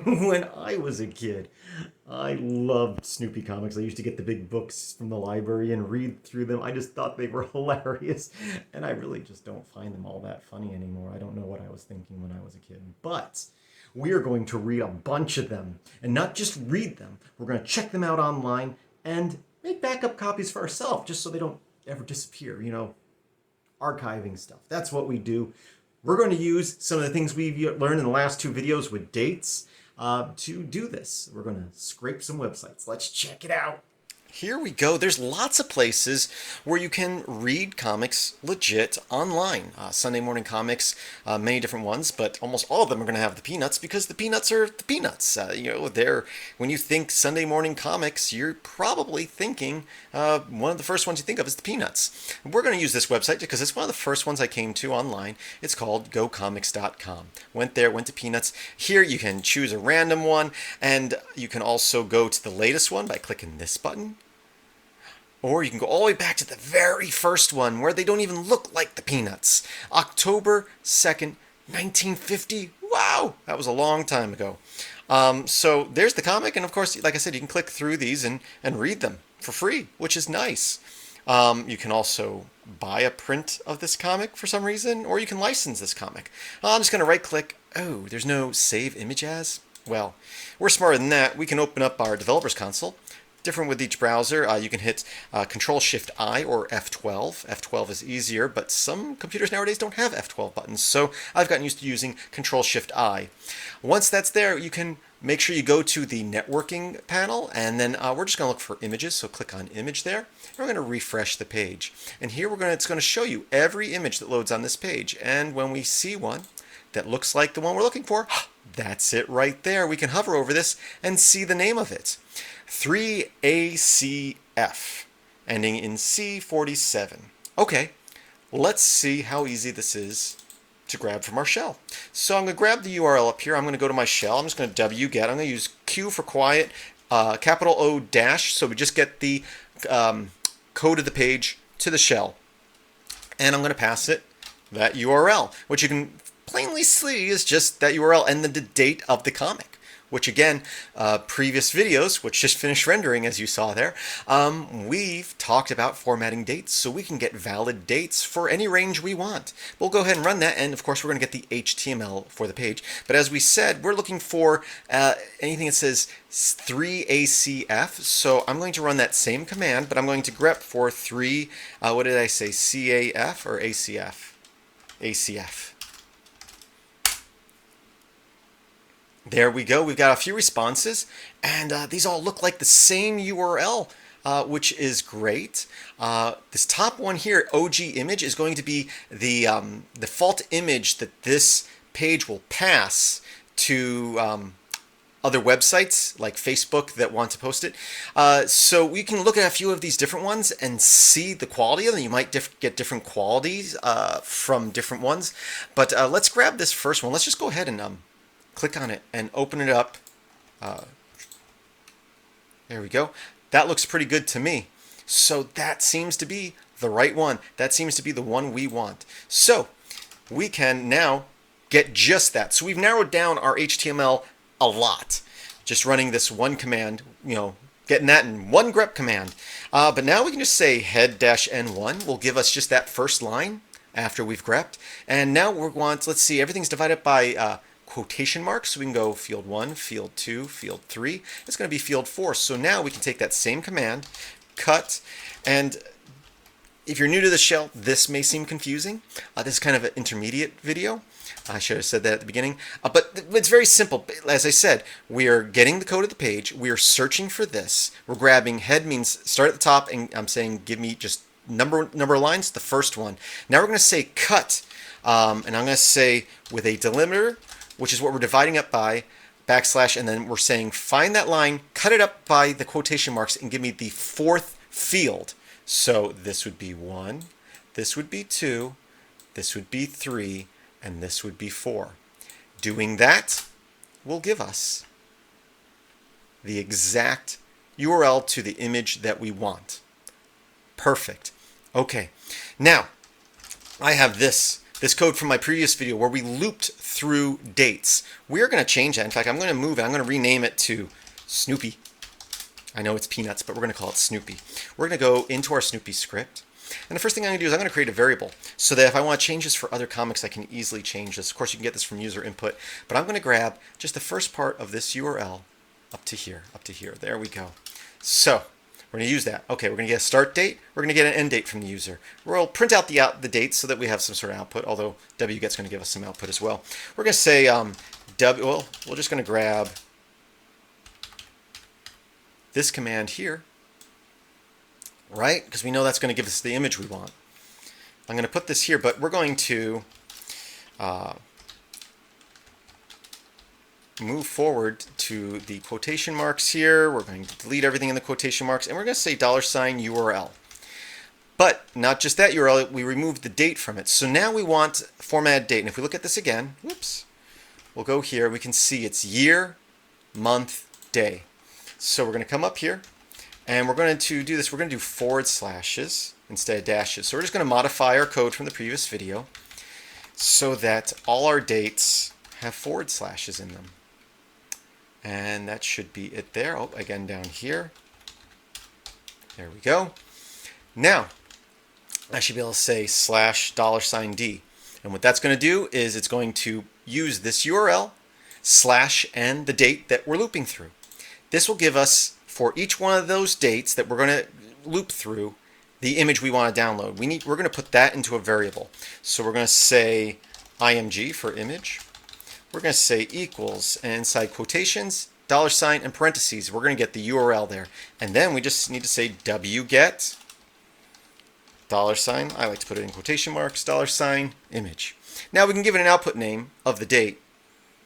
When I was a kid, I loved Snoopy comics. I used to get the big books from the library and read through them. I just thought they were hilarious, and I really just don't find them all that funny anymore. I don't know what I was thinking when I was a kid. But we are going to read a bunch of them, and not just read them. We're going to check them out online and make backup copies for ourselves, just so they don't ever disappear. Archiving stuff. That's what we do. We're going to use some of the things we've learned in the last two videos with dates to do this. We're going to scrape some websites. Let's check it out. Here we go. There's lots of places where you can read comics legit online. Sunday Morning Comics, many different ones, but almost all of them are going to have the Peanuts because the Peanuts are the Peanuts. When you think Sunday Morning Comics, you're probably thinking one of the first ones you think of is the Peanuts. We're going to use this website because it's one of the first ones I came to online. It's called gocomics.com. Went there, went to Peanuts. Here you can choose a random one, and you can also go to the latest one by clicking this button. Or you can go all the way back to the very first one where they don't even look like the Peanuts. October 2nd, 1950. Wow, that was a long time ago. So there's the comic, and of course, like I said, you can click through these and read them for free, which is nice. You can also buy a print of this comic for some reason, or you can license this comic. I'm just going to right-click. Oh, there's no save image as? Well, we're smarter than that. We can open up our developer's console. Different with each browser. You can hit Control-Shift-I or F12. F12 is easier, but some computers nowadays don't have F12 buttons, so I've gotten used to using Control-Shift-I. Once that's there, you can make sure you go to the networking panel, and then we're just going to look for images, so click on Image there. And we're going to refresh the page. And here it's going to show you every image that loads on this page, and when we see one that looks like the one we're looking for, that's it right there. We can hover over this and see the name of it. 3ACF, ending in C47. Okay, let's see how easy this is to grab from our shell. So I'm going to grab the URL up here. I'm going to go to my shell. I'm just going to wget. I'm going to use Q for quiet, capital O dash, so we just get the code of the page to the shell. And I'm going to pass it that URL, which you can plainly see is just that URL and the date of the comic. Which again, previous videos, which just finished rendering as you saw there, we've talked about formatting dates so we can get valid dates for any range we want. We'll go ahead and run that, and of course we're going to get the HTML for the page. But as we said, we're looking for anything that says 3ACF, so I'm going to run that same command, but I'm going to grep for 3, what did I say, CAF or ACF? ACF. There we go. We've got a few responses, and these all look like the same URL, which is great. This top one here, OG image, is going to be the default image that this page will pass to other websites like Facebook that want to post it. So we can look at a few of these different ones and see the quality of them. You might get different qualities from different ones. But let's grab this first one. Let's just go ahead and click on it and open it up. There we go. That looks pretty good to me. So that seems to be the right one. That seems to be the one we want. So we can now get just that. So we've narrowed down our HTML a lot. Just running this one command, getting that in one grep command. But now we can just say head-n1 will give us just that first line after we've grepped. And now let's see, everything's divided by quotation marks, so we can go field 1, field 2, field 3. It's going to be field 4. So now we can take that same command, cut, and if you're new to the shell, this may seem confusing. This is kind of an intermediate video. I should have said that at the beginning. But it's very simple. As I said, we are getting the code of the page. We are searching for this. We're grabbing head means start at the top, and I'm saying give me just number of lines, the first one. Now we're going to say cut, and I'm going to say with a delimiter, which is what we're dividing up by, backslash, and then we're saying find that line, cut it up by the quotation marks, and give me the fourth field. So this would be 1, this would be 2, this would be 3, and this would be 4. Doing that will give us the exact URL to the image that we want. Perfect. Okay, now I have this this code from my previous video where we looped through dates. We're going to change that. In fact, I'm going to move it. I'm going to rename it to Snoopy. I know it's Peanuts, but we're going to call it Snoopy. We're going to go into our Snoopy script. And the first thing I'm going to do is I'm going to create a variable so that if I want to change this for other comics, I can easily change this. Of course, you can get this from user input, but I'm going to grab just the first part of this URL up to here, up to here. There we go. So we're going to use that. Okay, we're going to get a start date. We're going to get an end date from the user. We'll print out the dates so that we have some sort of output, although wget's going to give us some output as well. We're going to say, well, we're just going to grab this command here, right? Because we know that's going to give us the image we want. I'm going to put this here, but we're going to move forward to the quotation marks here. We're going to delete everything in the quotation marks, and we're going to say $URL. But not just that URL, we removed the date from it. So now we want formatted date. And if we look at this again, whoops, we'll go here. We can see it's year, month, day. So we're going to come up here, and we're going to do this. We're going to do forward slashes instead of dashes. So we're just going to modify our code from the previous video so that all our dates have forward slashes in them. And that should be it there. Oh, again down here. There we go. Now, I should be able to say /$D. And what that's going to do is it's going to use this URL, slash, and the date that we're looping through. This will give us, for each one of those dates that we're going to loop through, the image we want to download. We're going to put that into a variable. So we're going to say img for image. We're going to say equals, and inside quotations, $, and parentheses, we're going to get the URL there. And then we just need to say wget, $, I like to put it in quotation marks, $, image. Now we can give it an output name of the date,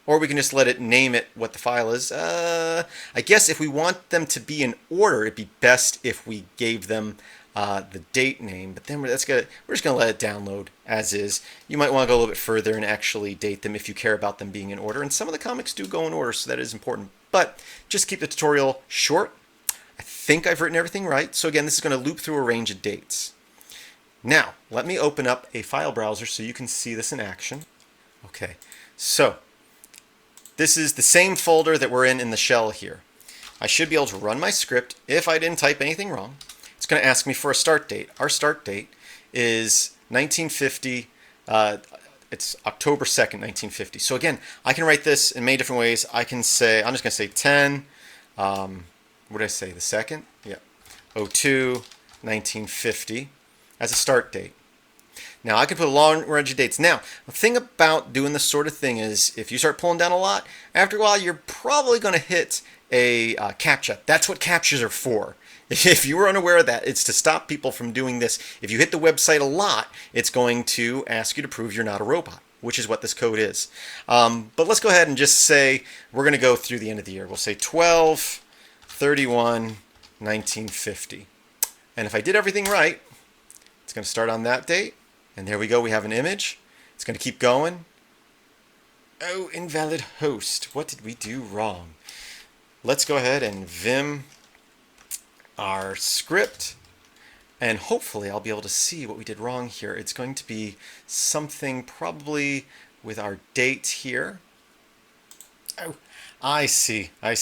or we can just let it name it what the file is. I guess if we want them to be in order, it'd be best if we gave them the date name, but then we're just going to let it download as is. You might want to go a little bit further and actually date them if you care about them being in order. And some of the comics do go in order, so that is important. But just keep the tutorial short. I think I've written everything right. So again, this is going to loop through a range of dates. Now, let me open up a file browser so you can see this in action. Okay, so this is the same folder that we're in the shell here. I should be able to run my script if I didn't type anything wrong. It's going to ask me for a start date. Our start date is 1950. It's October 2nd, 1950. So again, I can write this in many different ways. I can say, I'm just going to say 10, what did I say, the 2nd? Yeah, 02, 1950 as a start date. Now, I can put a long range of dates. Now, the thing about doing this sort of thing is if you start pulling down a lot, after a while, you're probably going to hit a CAPTCHA. That's what CAPTCHAs are for. If you were unaware of that, it's to stop people from doing this. If you hit the website a lot, it's going to ask you to prove you're not a robot, which is what this code is. But let's go ahead and just say we're going to go through the end of the year. We'll say 12/31/1950. And if I did everything right, it's going to start on that date. And there we go. We have an image. It's going to keep going. Oh, invalid host. What did we do wrong? Let's go ahead and vim our script, and hopefully I'll be able to see what we did wrong here. It's going to be something probably with our date here. Oh, I see. I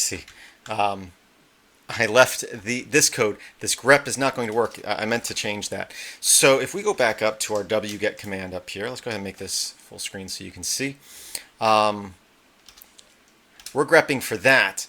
left this code. This grep is not going to work. I meant to change that. So if we go back up to our wget command up here, let's go ahead and make this full screen so you can see. We're grepping for that.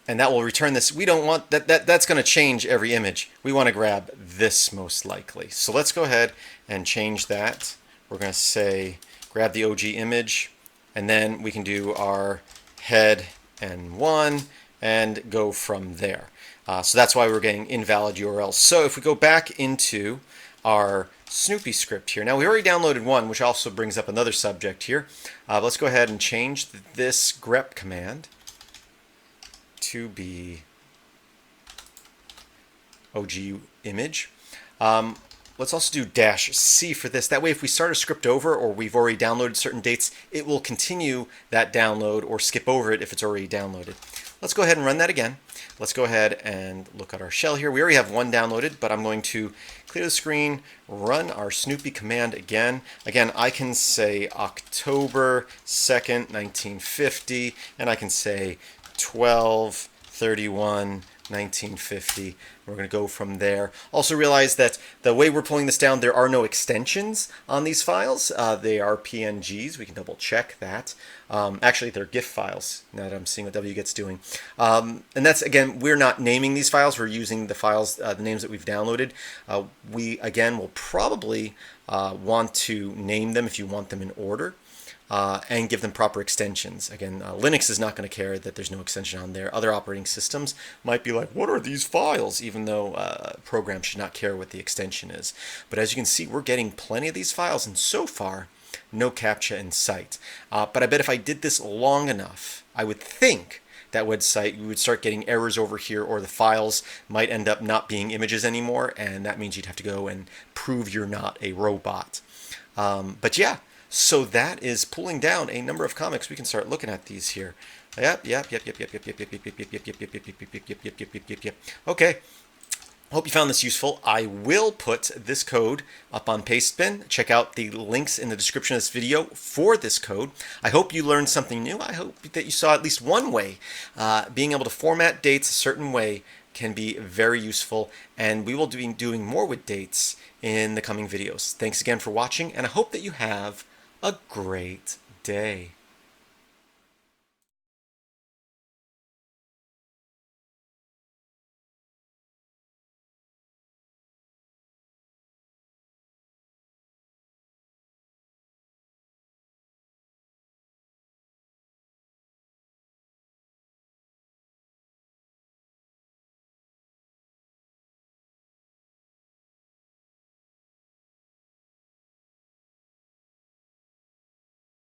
And that will return this. We don't want that. That's going to change every image. We want to grab this most likely. So let's go ahead and change that. We're going to say grab the OG image, and then we can do our head and 1 and go from there. So that's why we're getting invalid URLs. So if we go back into our Snoopy script here. Now we already downloaded one, which also brings up another subject here. Let's go ahead and change this grep command to be OG image. Let's also do -C for this. That way if we start a script over or we've already downloaded certain dates, it will continue that download or skip over it if it's already downloaded. Let's go ahead and run that again. Let's go ahead and look at our shell here. We already have one downloaded, but I'm going to clear the screen, run our Snoopy command again. Again, I can say October 2nd, 1950, and I can say 12/31, 1950. We're going to go from there. Also realize that the way we're pulling this down, there are no extensions on these files. They are PNGs. We can double check that. Actually, they're GIF files, now that I'm seeing what wget's doing. And that's, again, we're not naming these files. We're using the files, the names that we've downloaded. We, again, will probably want to name them if you want them in order. And give them proper extensions. Again, Linux is not going to care that there's no extension on there. Other operating systems might be like, what are these files? Even though programs should not care what the extension is. But as you can see, we're getting plenty of these files, and so far, no CAPTCHA in sight. But I bet if I did this long enough, I would think that website, you would start getting errors over here, or the files might end up not being images anymore, and that means you'd have to go and prove you're not a robot. But yeah, so that is pulling down a number of comics. We can start looking at these here. Yep. Okay. Hope you found this useful. I will put this code up on Pastebin. Check out the links in the description of this video for this code. I hope you learned something new. I hope that you saw at least one way. Being able to format dates a certain way can be very useful, and we will be doing more with dates in the coming videos. Thanks again for watching, and I hope that you have a great day.